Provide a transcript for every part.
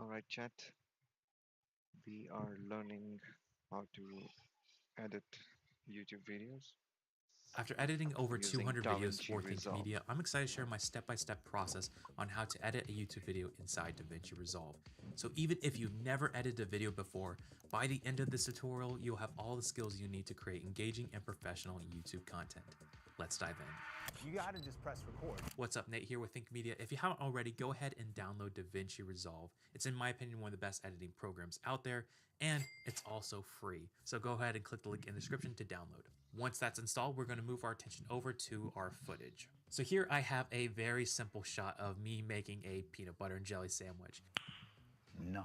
Alright, chat. We are learning how to edit YouTube videos After editing over using 200 videos DaVinci for Think Resolve. Media, I'm excited to share my step-by-step process on how to edit a YouTube video inside DaVinci Resolve. So even if you've never edited a video before, by the end of this tutorial, you'll have all the skills you need to create engaging and professional YouTube content. Let's dive in. You gotta just press record. What's up, Nate here with Think Media. If you haven't already, go ahead and download DaVinci Resolve. It's in my opinion one of the best editing programs out there, and it's also free. So go ahead and click the link in the description to download. Once that's installed, we're going to move our attention over to our footage. So here I have a very simple shot of me making a peanut butter and jelly sandwich. Nice.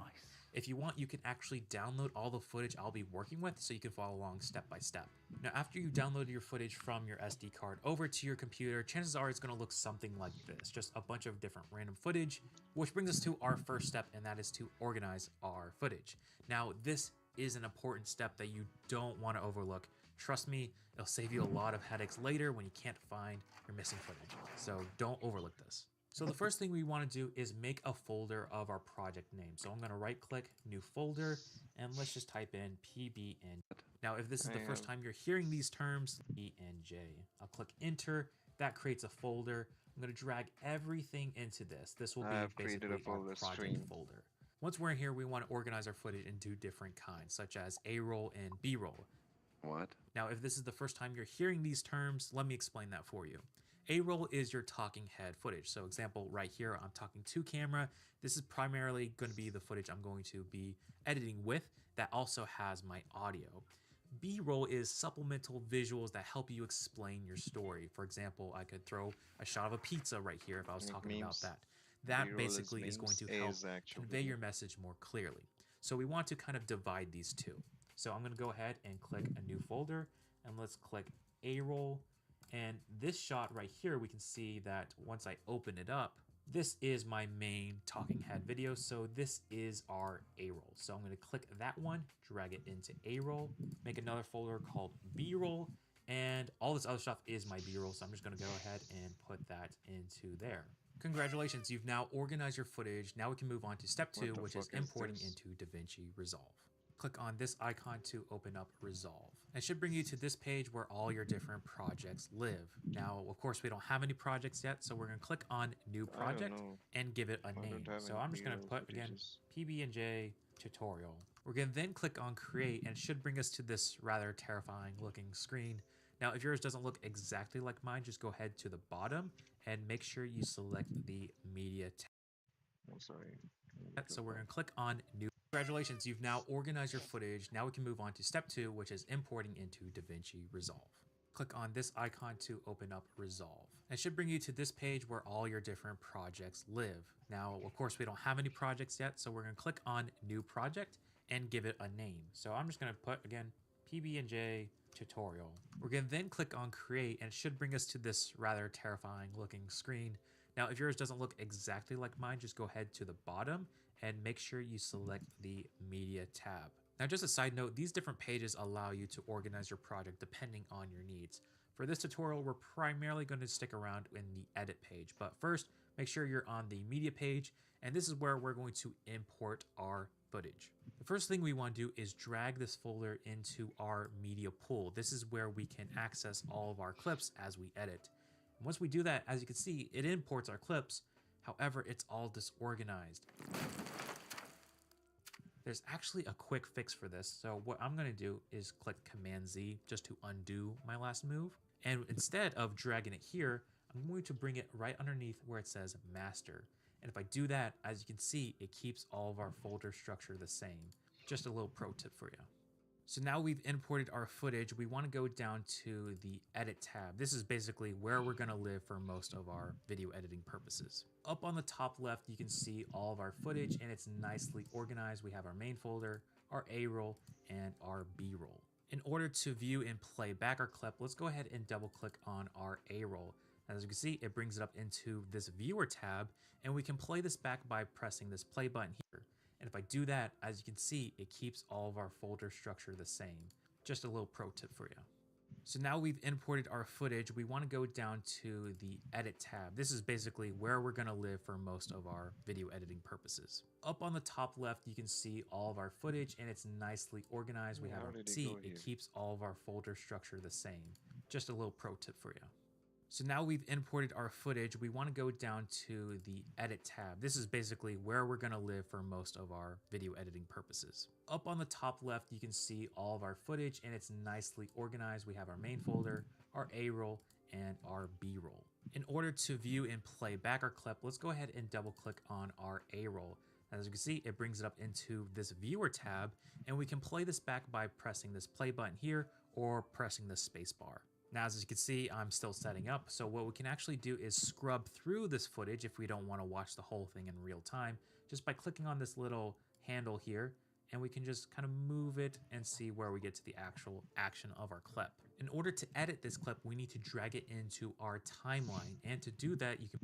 If you want, you can actually download all the footage I'll be working with so you can follow along step by step. Now, after you download your footage from your SD card over to your computer, chances are it's going to look something like this, just a bunch of different random footage, which brings us to our first step, and that is to organize our footage. Now, this is an important step that you don't want to overlook. Trust me, it'll save you a lot of headaches later when you can't find your missing footage. So don't overlook this. So the first thing we want to do is make a folder of our project name. So I'm going to right click, new folder, and let's just type in PBN. Now, if this is the first time you're hearing these terms, PNJ, I'll click enter. That creates a folder. I'm going to drag everything into this. This will be basically our project folder. Once we're in here, we want to organize our footage into different kinds, such as A-roll and B-roll. What? Now, if this is the first time you're hearing these terms, let me explain that for you. A-roll is your talking head footage. So example right here, I'm talking to camera. This is primarily going to be the footage I'm going to be editing with that also has my audio. B-roll is supplemental visuals that help you explain your story. For example, I could throw a shot of a pizza right here if I was talking about that. That basically is going to help convey your message more clearly. So we want to kind of divide these two. So I'm going to go ahead and click a new folder, and let's click A-roll. And this shot right here, we can see that once I open it up, this is my main talking head video. So this is our A-roll. So I'm going to click that one, drag it into A-roll, make another folder called B-roll, and all this other stuff is my B-roll. So I'm just going to go ahead and put that into there. Congratulations, you've now organized your footage. Now we can move on to step 2, which is importing into DaVinci Resolve. Click on this icon to open up Resolve. It should bring you to this page where all your different projects live. Now, of course, we don't have any projects yet, so we're going to click on New Project and give it a name. So I'm just going to put, again, PB&J tutorial. We're going to then click on Create, and it should bring us to this rather terrifying looking screen. Now, if yours doesn't look exactly like mine, just go ahead to the bottom and make sure you select the Media tab. I'm sorry. So we're going to click on New. Congratulations, you've now organized your footage. Now we can move on to step 2, which is importing into DaVinci Resolve. Click on this icon to open up Resolve. It should bring you to this page where all your different projects live. Now, of course, we don't have any projects yet, so we're going to click on New Project and give it a name. So I'm just going to put, again, PB&J tutorial. We're going to then click on Create, and it should bring us to this rather terrifying looking screen. Now, if yours doesn't look exactly like mine, just go ahead to the bottom and make sure you select the Media tab. Now, just a side note, these different pages allow you to organize your project depending on your needs. For this tutorial, we're primarily going to stick around in the edit page, but first, make sure you're on the media page, and this is where we're going to import our footage. The first thing we want to do is drag this folder into our media pool. This is where we can access all of our clips as we edit. And once we do that, as you can see, it imports our clips. However, it's all disorganized. There's actually a quick fix for this. So what I'm going to do is click Command Z just to undo my last move. And instead of dragging it here, I'm going to bring it right underneath where it says master. And if I do that, as you can see, it keeps all of our folder structure the same. Just a little pro tip for you. So now we've imported our footage, we want to go down to the edit tab. This is basically where we're going to live for most of our video editing purposes. Up on the top left, you can see all of our footage, and it's nicely organized. We have our main folder, our A-roll, and our B-roll. In order to view and play back our clip, let's go ahead and double click on our A-roll. As you can see, it brings it up into this viewer tab, and we can play this back by pressing this play button here. And if I do that, as you can see, it keeps all of our folder structure the same. Just a little pro tip for you. So now we've imported our footage, we want to go down to the edit tab. This is basically where we're going to live for most of our video editing purposes. Up on the top left, you can see all of our footage and it's nicely organized. We Yeah, have how our did it see, go it here? keeps all of our folder structure the same. Just a little pro tip for you. So now we've imported our footage, we want to go down to the edit tab. This is basically where we're going to live for most of our video editing purposes. Up on the top left, you can see all of our footage and it's nicely organized. We have our main folder, our A roll, and our B roll. In order to view and play back our clip, let's go ahead and double click on our A roll. As you can see, it brings it up into this viewer tab, and we can play this back by pressing this play button here or pressing the space bar. Now, as you can see, I'm still setting up. So what we can actually do is scrub through this footage if we don't want to watch the whole thing in real time, just by clicking on this little handle here, and we can just kind of move it and see where we get to the actual action of our clip. In order to edit this clip, we need to drag it into our timeline. And to do that, you can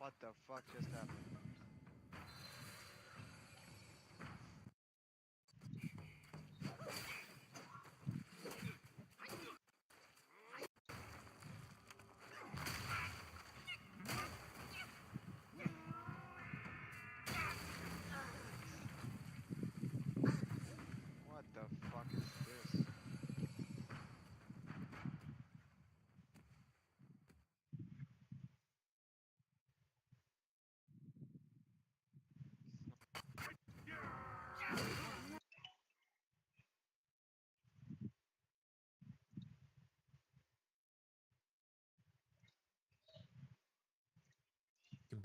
What the fuck just happened? What the fuck is this?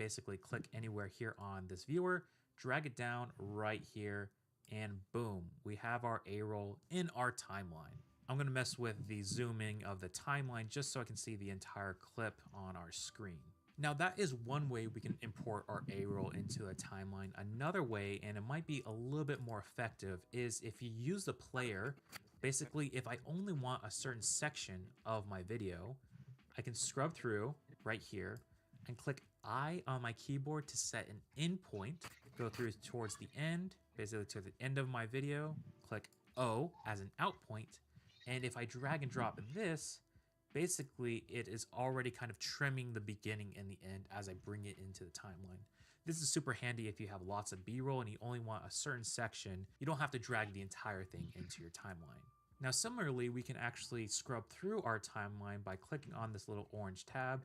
basically click anywhere here on this viewer, drag it down right here, and boom, we have our A roll in our timeline. I'm gonna mess with the zooming of the timeline just so I can see the entire clip on our screen. Now that is one way we can import our A roll into a timeline. Another way, and it might be a little bit more effective, is if you use the player. Basically, if I only want a certain section of my video, I can scrub through right here and click I on my keyboard to set an in point, go through towards the end, basically to the end of my video, click O as an out point, and if I drag and drop this, basically it is already kind of trimming the beginning and the end as I bring it into the timeline. This is super handy if you have lots of B-roll and you only want a certain section. You don't have to drag the entire thing into your timeline. Now similarly, we can actually scrub through our timeline by clicking on this little orange tab,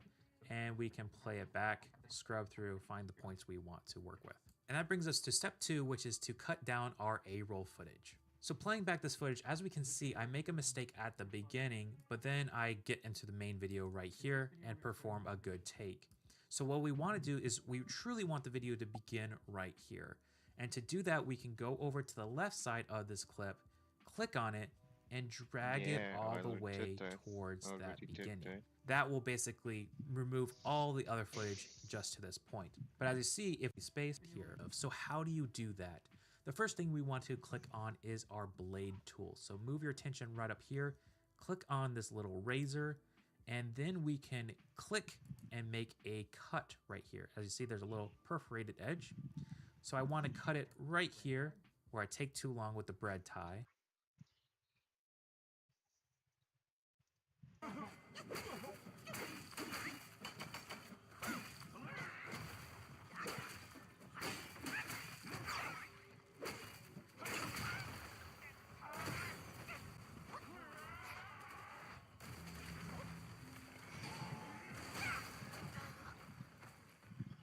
and we can play it back, scrub through, find the points we want to work with. And that brings us to step 2, which is to cut down our A-roll footage. So playing back this footage, as we can see, I make a mistake at the beginning, but then I get into the main video right here and perform a good take. So what we want to do is we truly want the video to begin right here. And to do that, we can go over to the left side of this clip, click on it, and drag it all I the looked way at that. towards that Already did beginning. that. That will basically remove all the other footage just to this point. But as you see, if we space here, so how do you do that? The first thing we want to click on is our blade tool. So move your attention right up here, click on this little razor, and then we can click and make a cut right here. As you see, there's a little perforated edge. So I want to cut it right here where I take too long with the bread tie.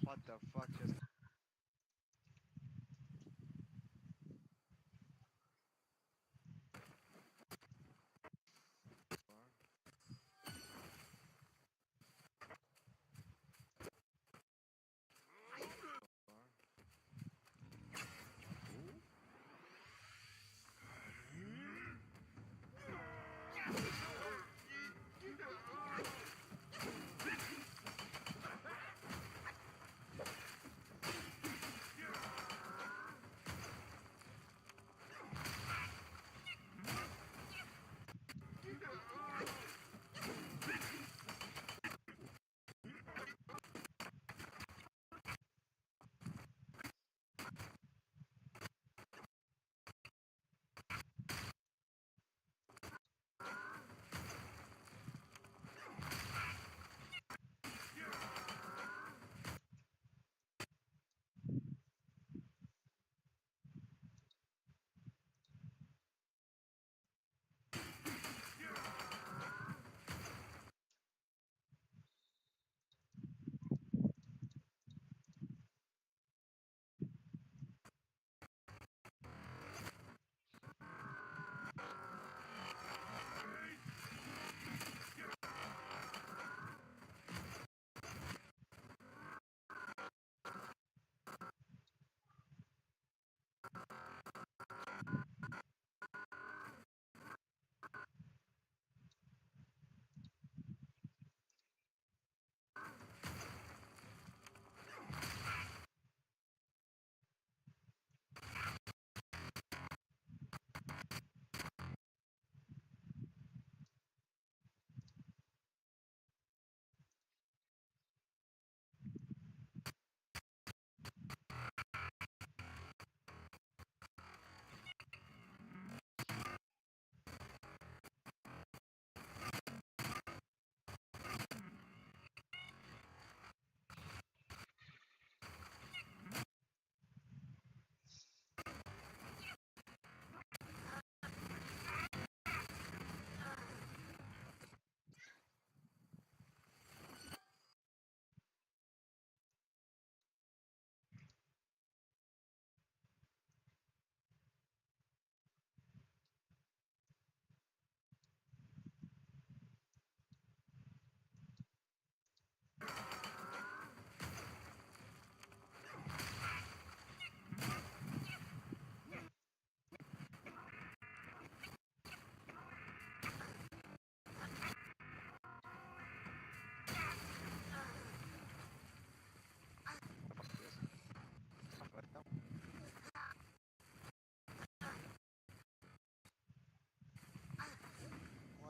What the fuck just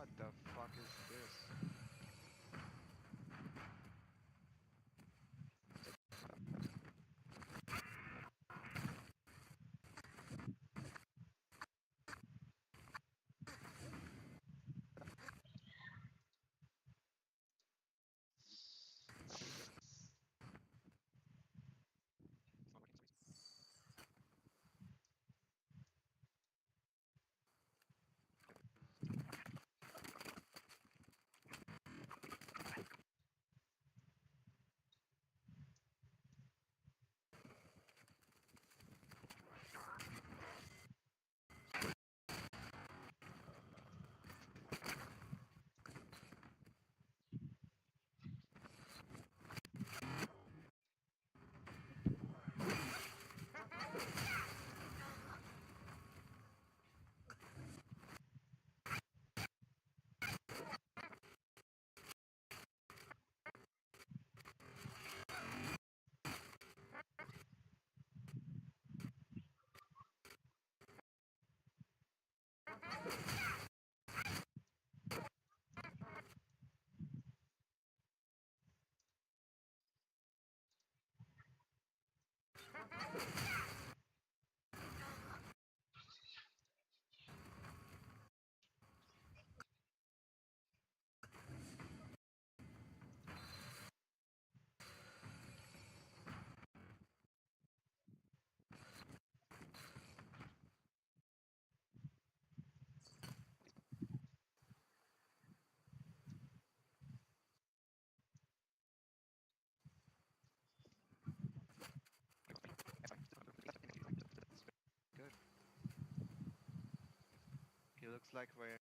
What the fuck is this? Good. He looks like we're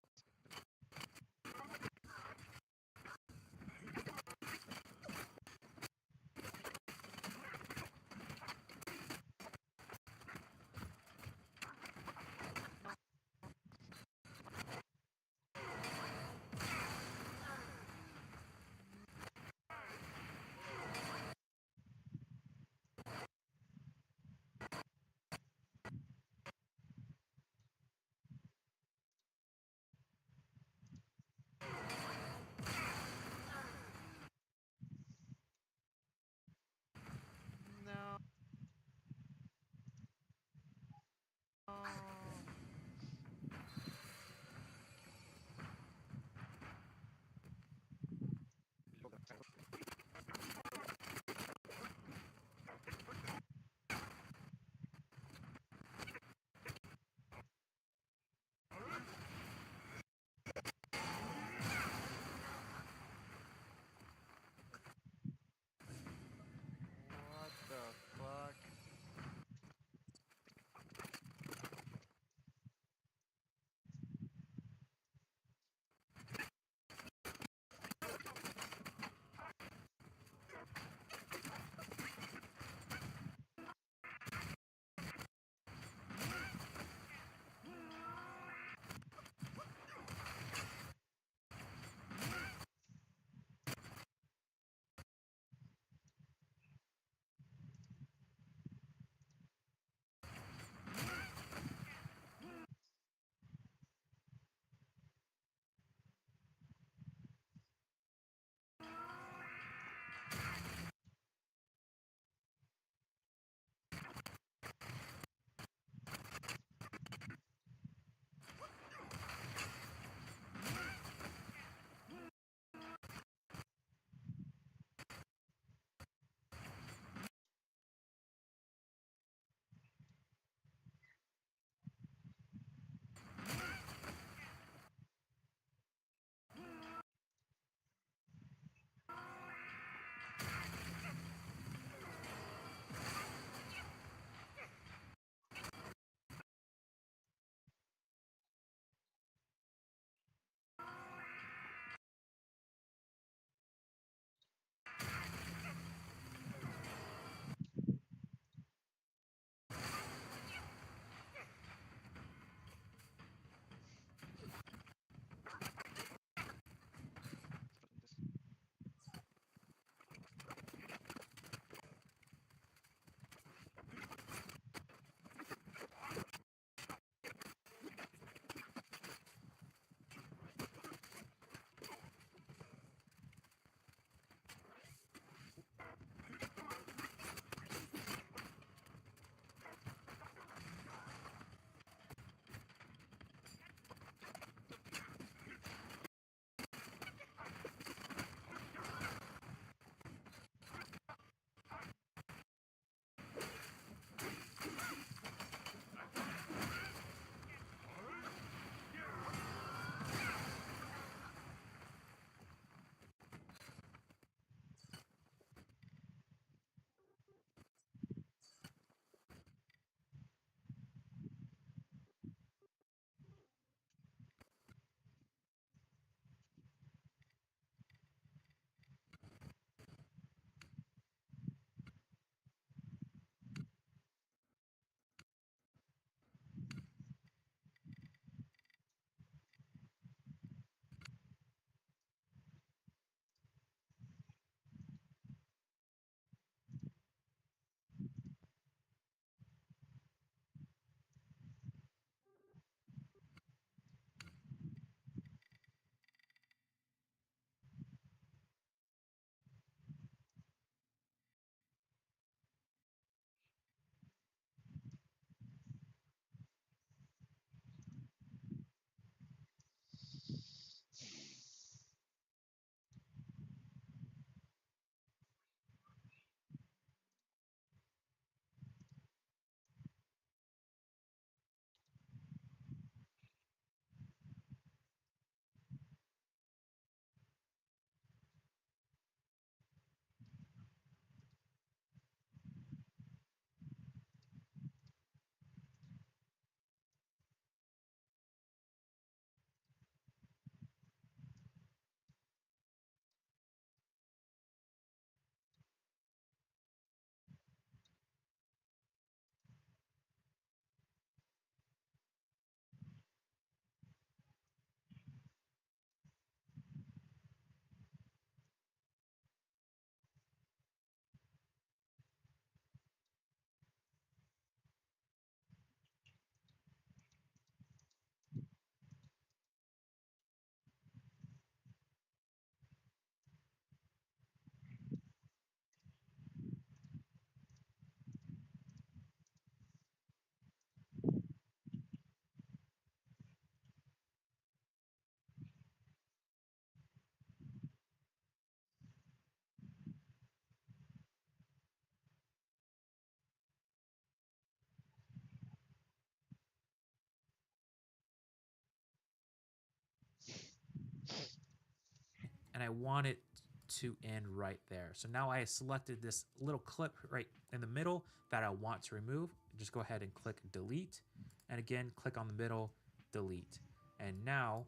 and I want it to end right there. So now I selected this little clip right in the middle that I want to remove. Just go ahead and click delete, and again click on the middle, delete. And now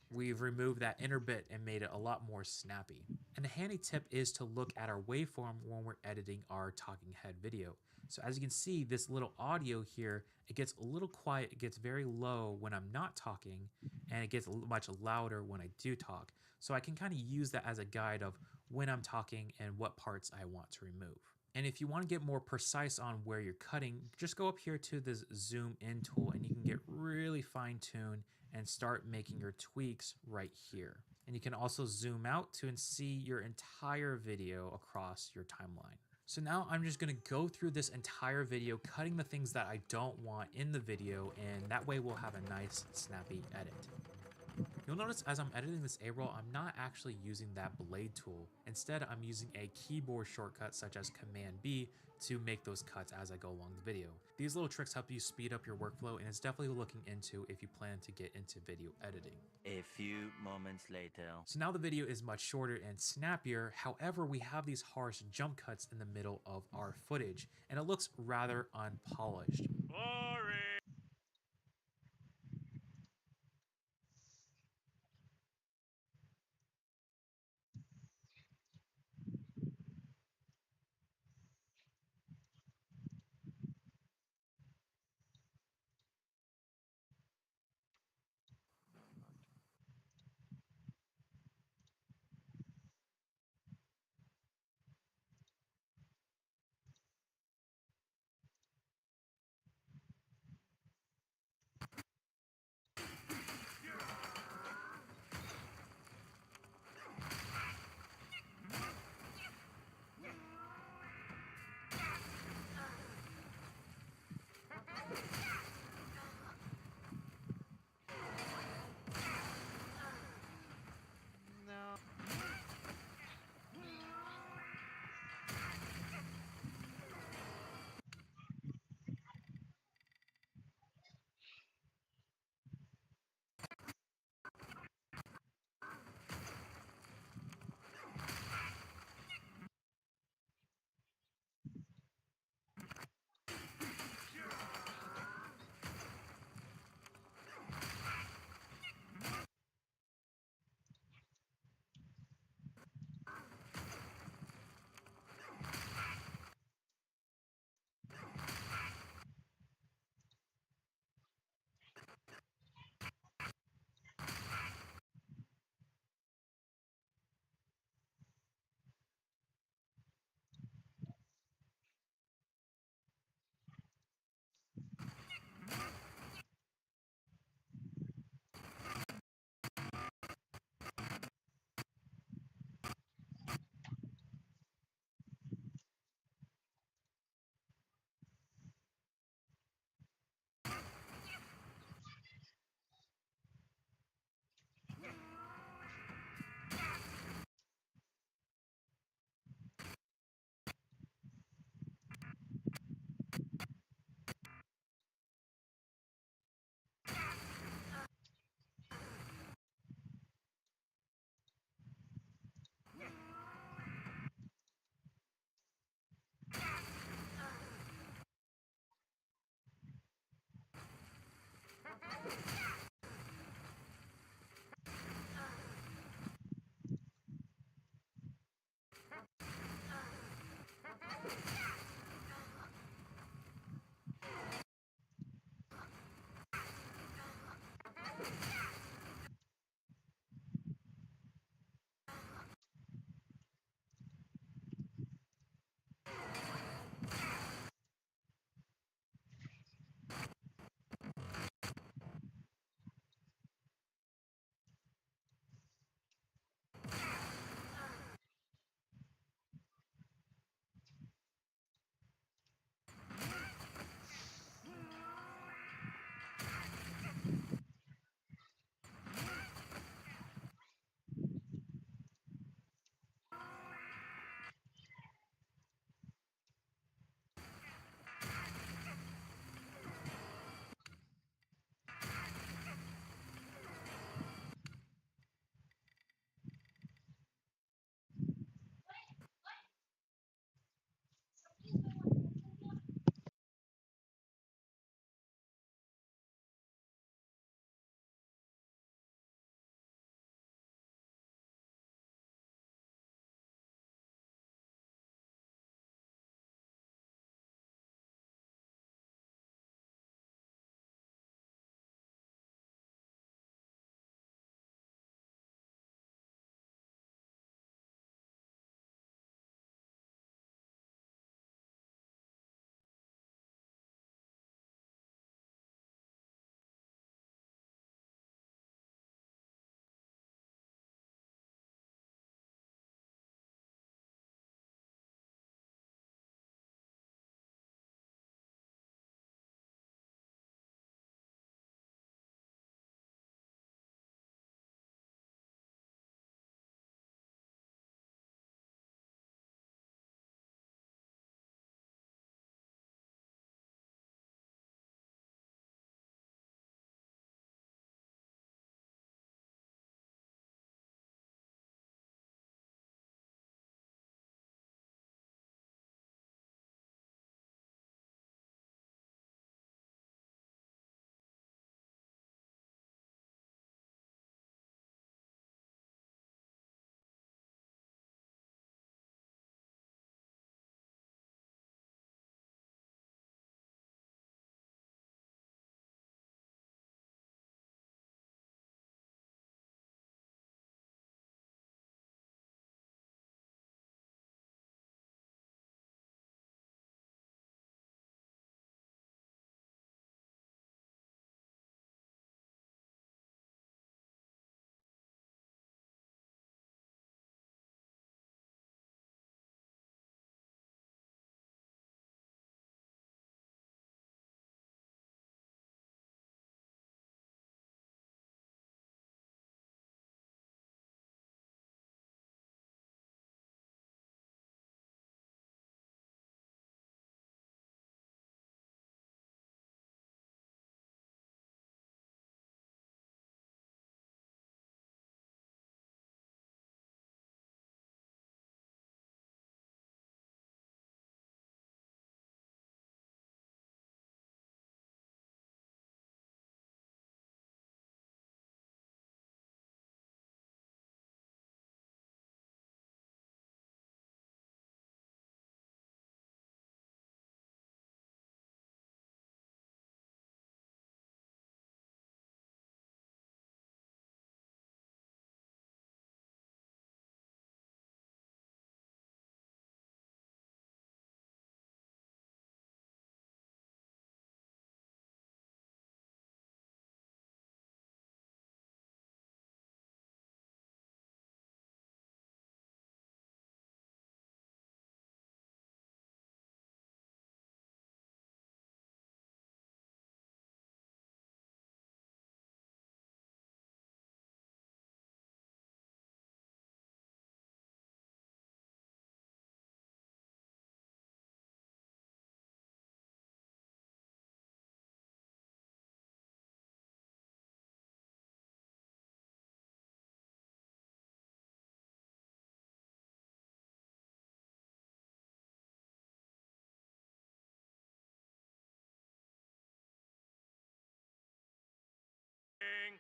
we've removed that inner bit and made it a lot more snappy. And a handy tip is to look at our waveform when we're editing our talking head video. So as you can see, this little audio here, it gets a little quiet, it gets very low when I'm not talking, and it gets much louder when I do talk. So I can kind of use that as a guide of when I'm talking and what parts I want to remove. And if you want to get more precise on where you're cutting, just go up here to this zoom in tool and you can get really fine tuned and start making your tweaks right here. And you can also zoom out to see your entire video across your timeline. So now I'm just gonna go through this entire video, cutting the things that I don't want in the video, and that way we'll have a nice snappy edit. You'll notice as I'm editing this A-roll, I'm not actually using that blade tool. Instead, I'm using a keyboard shortcut such as Command B to make those cuts as I go along the video. These little tricks help you speed up your workflow, and it's definitely looking into if you plan to get into video editing. A few moments later. So now the video is much shorter and snappier. However, we have these harsh jump cuts in the middle of our footage, and it looks rather unpolished.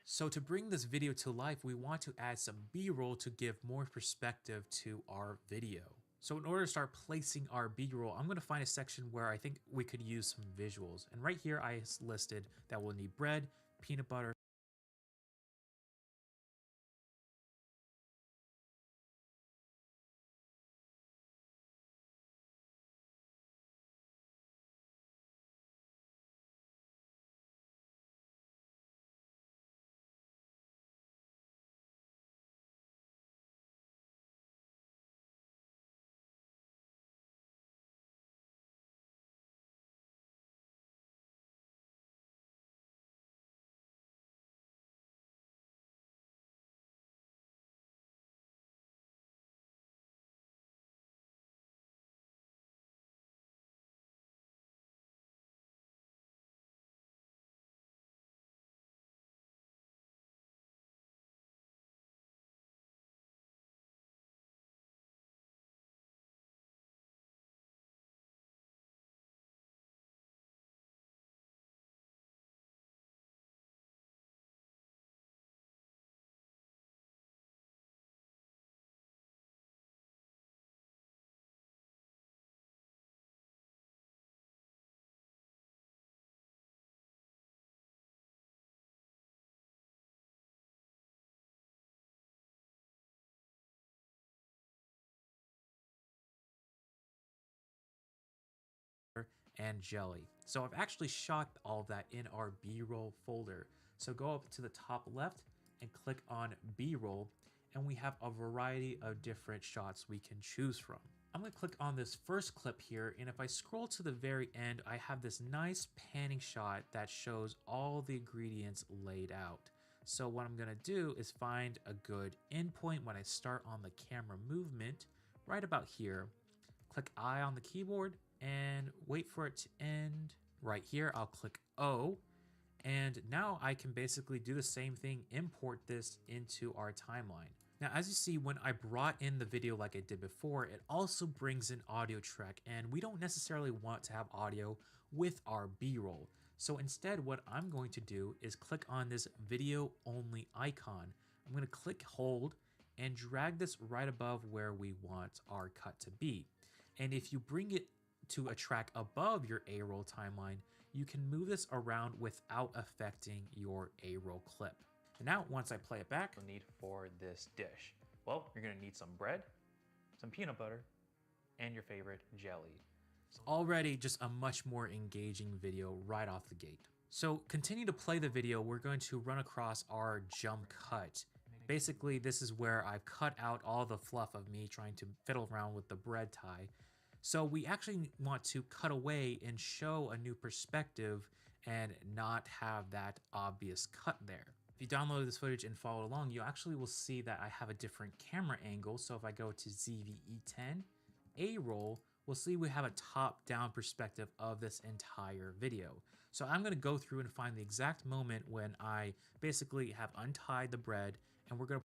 So to bring this video to life, we want to add some B-roll to give more perspective to our video. So in order to start placing our B-roll, I'm going to find a section where I think we could use some visuals. And right here I listed that we'll need bread, peanut butter, and jelly. So I've actually shot all of that in our B-roll folder. So go up to the top left and click on B-roll, and we have a variety of different shots we can choose from. I'm going to click on this first clip here, and if I scroll to the very end, I have this nice panning shot that shows all the ingredients laid out. So what I'm going to do is find a good endpoint when I start on the camera movement, right about here. Click I on the keyboard and wait for it to end. Right here, I'll click O, and now I can basically do the same thing, import this into our timeline. Now, as you see, when I brought in the video like I did before, it also brings in audio track, and we don't necessarily want to have audio with our B-roll. So instead, what I'm going to do is click on this video only icon. I'm going to click hold and drag this right above where we want our cut to be. And if you bring it to a track above your A-roll timeline, you can move this around without affecting your A-roll clip. And now, once I play it back, You'll need for this dish. Well, you're gonna need some bread, some peanut butter, and your favorite jelly. it's already just a much more engaging video right off the gate. So continue to play the video, we're going to run across our jump cut. Basically, this is where I've cut out all the fluff of me trying to fiddle around with the bread tie. So we actually want to cut away and show a new perspective and not have that obvious cut there. If you download this footage and follow along, you actually will see that I have a different camera angle. So if I go to ZVE10, A-roll, we'll see we have a top-down perspective of this entire video. So I'm going to go through and find the exact moment when I basically have untied the bread, and we're going to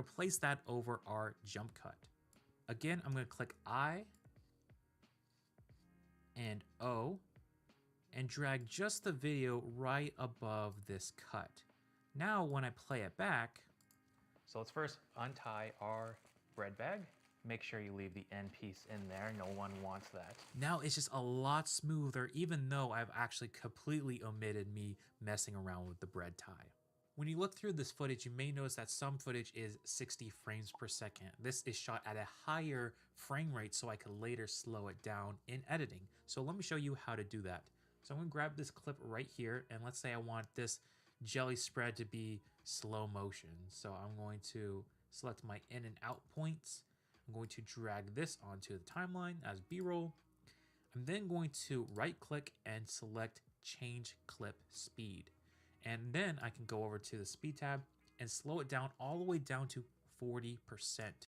Replace that over our jump cut. Again, I'm going to click I and O and drag just the video right above this cut. Now when I play it back, So let's first untie our bread bag. Make sure you leave the end piece in there. No one wants that. now it's just a lot smoother, even though I've actually completely omitted me messing around with the bread tie. When you look through this footage, you may notice that some footage is 60 frames per second. This is shot at a higher frame rate so I could later slow it down in editing. So let me show you how to do that. So I'm going to grab this clip right here, and let's say I want this jelly spread to be slow motion. So I'm going to select my in and out points. I'm going to drag this onto the timeline as B-roll. I'm then going to right click and select change clip speed. And then I can go over to the speed tab and slow it down all the way down to 40%.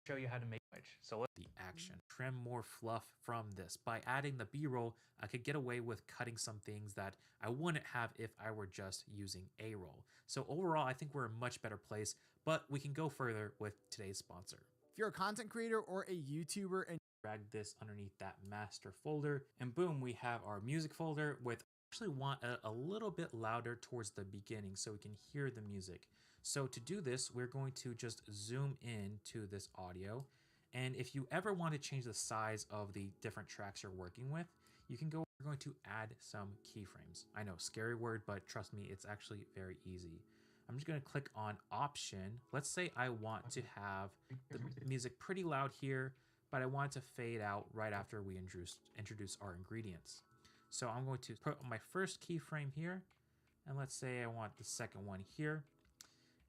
Show you how to make it. So let's The action. Trim more fluff from this. By adding the B-roll, I could get away with cutting some things that I wouldn't have if I were just using A-roll. So overall, I think we're in a much better place, but we can go further with today's sponsor. If you're a content creator or a YouTuber and Drag this underneath that master folder, and boom, we have our music folder with actually want a little bit louder towards the beginning so we can hear the music. So to do this, we're going to just zoom in to this audio. And if you ever want to change the size of the different tracks you're working with, you can go, we're going to add some keyframes. I know, scary word, but trust me, it's actually very easy. I'm just going to click on option. Let's say I want to have the music pretty loud here, but I want it to fade out right after we introduce our ingredients. So I'm going to put my first keyframe here, and let's say I want the second one here.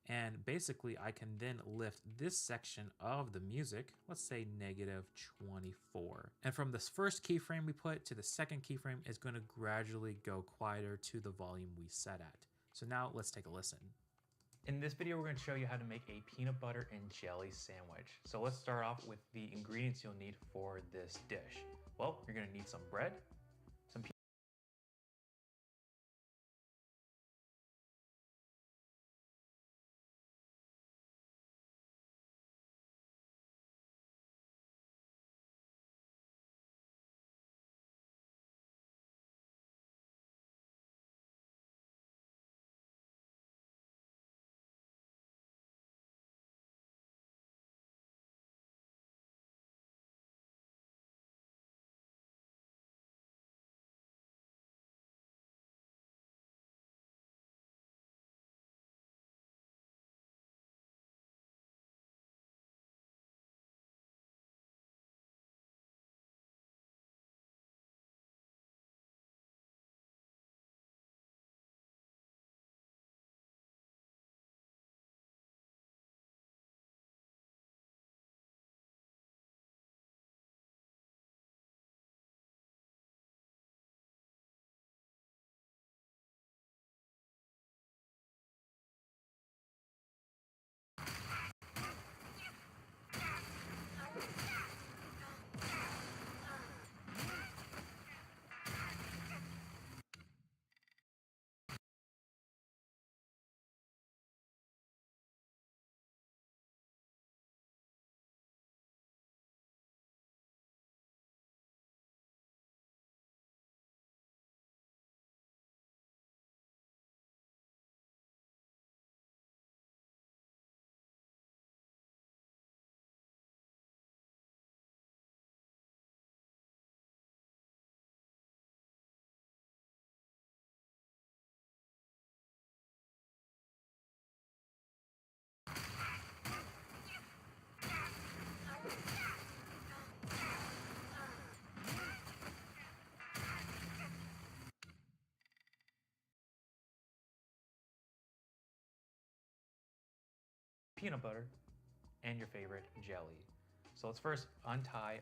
And basically I can then lift this section of the music, let's say -24. And from this first keyframe we put to the second keyframe is going to gradually go quieter to the volume we set at. So now let's take a listen. In this video, we're going to show you how to make a peanut butter and jelly sandwich. So let's start off with the ingredients you'll need for this dish. Well, you're going to need some bread, some peanut butter and your favorite jelly. So let's first untie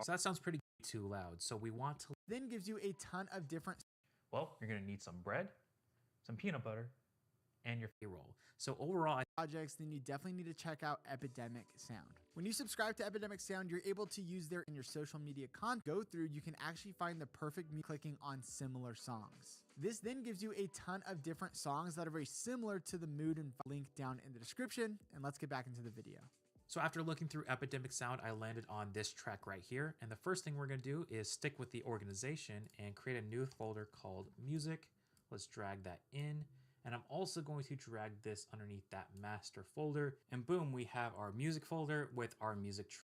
So that sounds pretty too loud. So we want to then gives you a ton of different Well, you're gonna need some bread, some peanut butter, and your roll. So overall, projects, then you definitely need to check out Epidemic Sound. When you subscribe to Epidemic Sound, you're able to use their in your social media content. Go through, you can actually find the perfect me clicking on similar songs. This then gives you a ton of different songs that are very similar to the mood and link down in the description. And let's get back into the video. So after looking through Epidemic Sound, I landed on this track right here. And the first thing we're going to do is stick with the organization and create a new folder called Music. Let's drag that in. And I'm also going to drag this underneath that master folder. And boom, we have our music folder with our music track.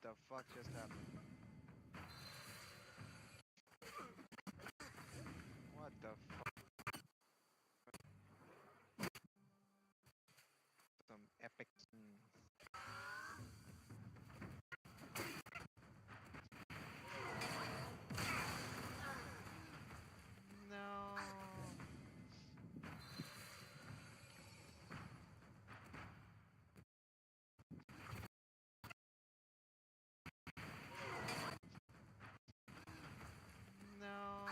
the fuck just happened? What the fuck? Some epic. No. No.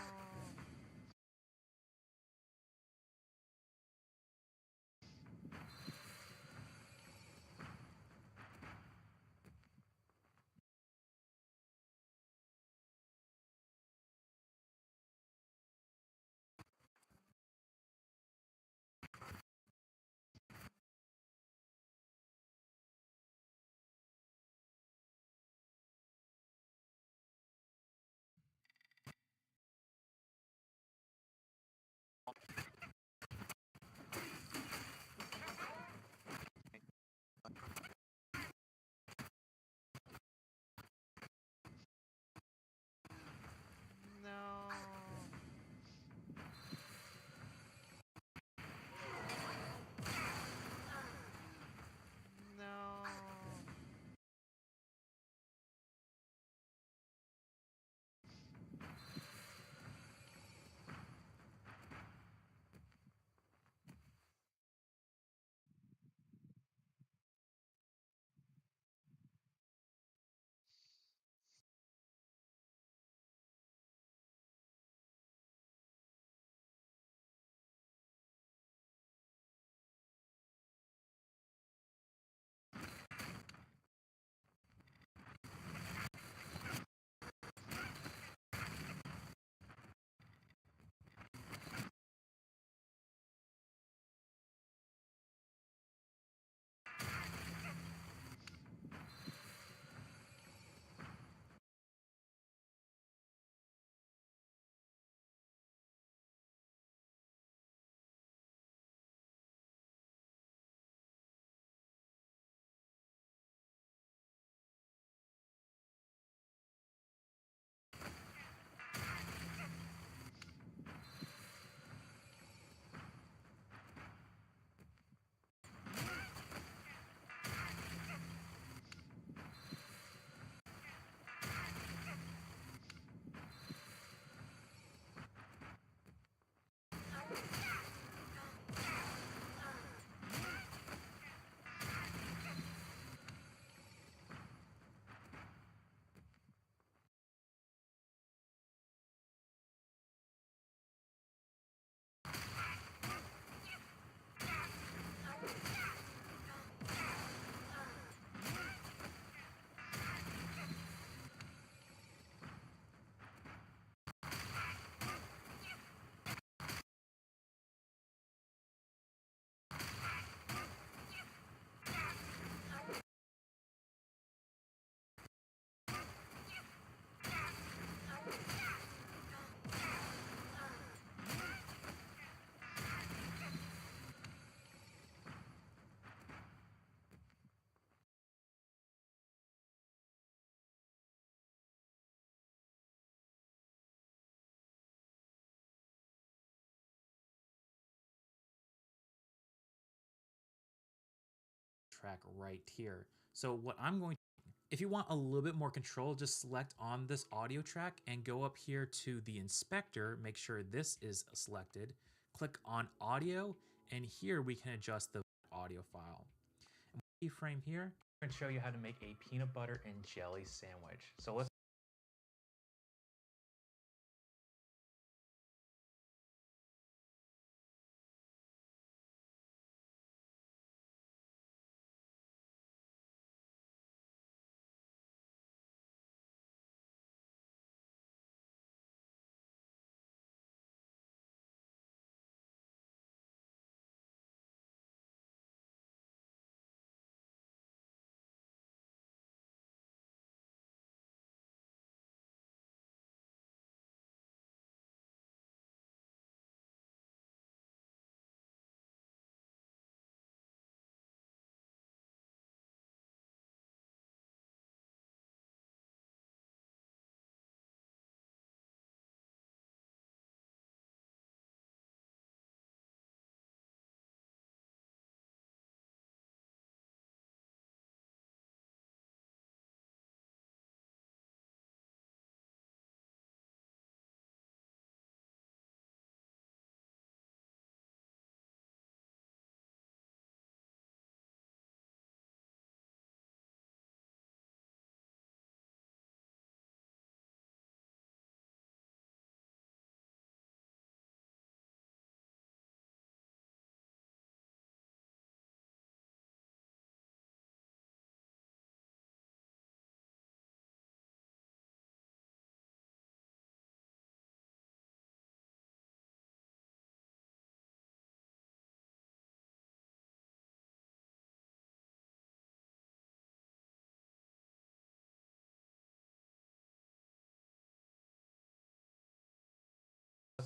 No. No. Track right here. So what I'm going to, if you want a little bit more control, just select on this audio track and go up here to the inspector, make sure this is selected, click on audio, and here we can adjust the audio file. And keyframe here. I'm going to show you how to make a peanut butter and jelly sandwich. So let's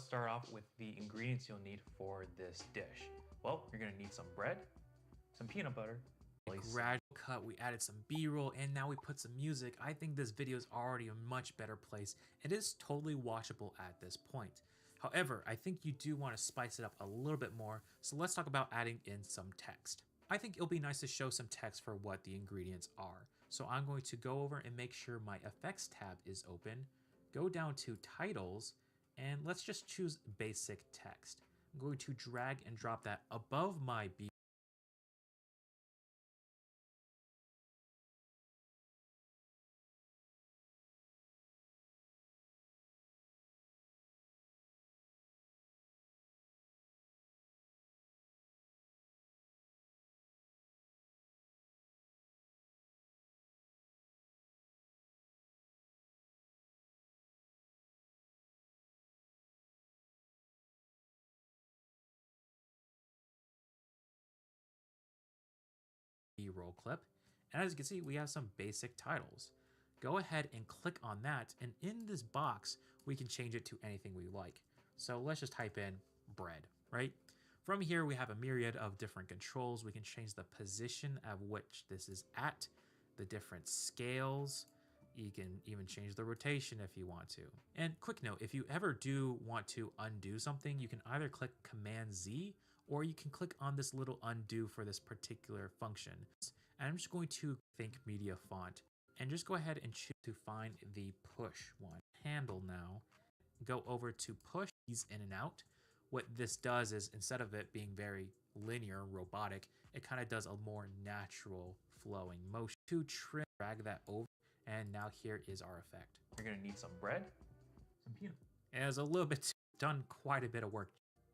start off with the ingredients you'll need for this dish. Well, you're gonna need some bread, some peanut butter, Gradual cut, we added some b-roll, and now we put some music. I think this video is already a much better place. It is totally watchable at this point. However, I think you do want to spice it up a little bit more, so let's talk about adding in some text. I think it'll be nice to show some text for what the ingredients are. So I'm going to go over and make sure my effects tab is open, go down to titles, and let's just choose basic text. I'm going to drag and drop that above my B B-roll clip. And as you can see, we have some basic titles. Go ahead and click on that, and in this box, we can change it to anything we like. So let's just type in bread, right? From here, we have a myriad of different controls. We can change the position at which this is at, the different scales. You can even change the rotation if you want to. And quick note, if you ever do want to undo something, you can either click Command Z, or you can click on this little undo for this particular function. And I'm just going to think media font and just go ahead and choose to find the push one. Handle now, go over to push these in and out. What this does is instead of it being very linear, robotic, it kind of does a more natural flowing motion. To trim, drag that over, and now here is our effect. You're gonna need some bread, some peanut. And it's a little bit done quite a bit of work.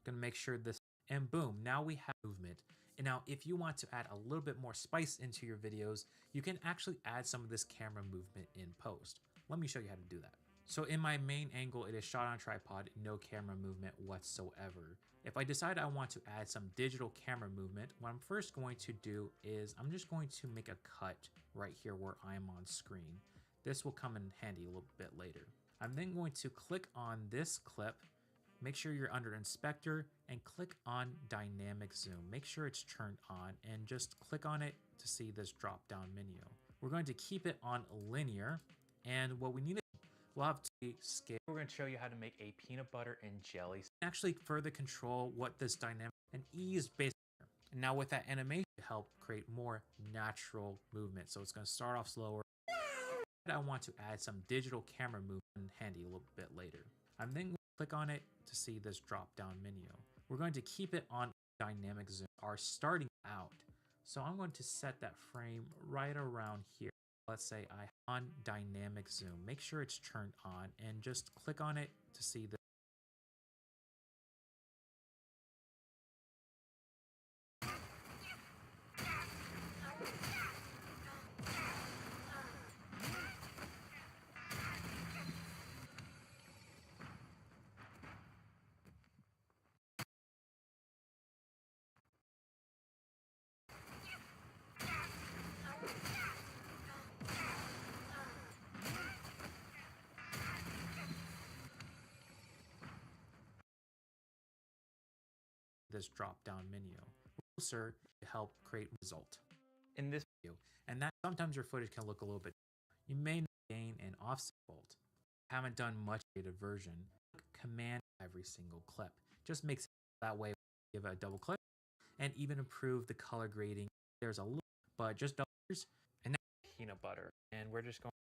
Gonna make sure this, and boom, now we have movement. And now if you want to add a little bit more spice into your videos, you can actually add some of this camera movement in post. Let me show you how to do that. So in my main angle, it is shot on tripod, no camera movement whatsoever. If I decide I want to add some digital camera movement, what I'm first going to do is I'm just going to make a cut right here where I'm on screen. This will come in handy a little bit later. I'm then going to click on this clip, make sure you're under inspector, and click on dynamic zoom. Make sure it's turned on and just click on it to see this drop down menu. We're going to keep it on linear, and what we need to we'll have to scale. We're going to show you how to make a peanut butter and jelly. Actually further control what this dynamic and ease based. And now with that animation to help create more natural movement. So it's going to start off slower. I want to add some digital camera movement handy a little bit later. I'm then going to click on it to see this drop down menu. We're going to keep it on dynamic zoom, our starting out. So I'm going to set that frame right around here. Let's say I on dynamic zoom, make sure it's turned on and just click on it to see the this drop down menu. Closer to help create result In this video. And that sometimes your footage can look a little bit. You may not gain an offset bolt. Haven't done much creative version. Command every single clip. Just makes it that way. Give it a double click and even improve the color grading. There's a little, but just double and now peanut butter, and we're just going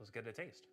Let's get a taste.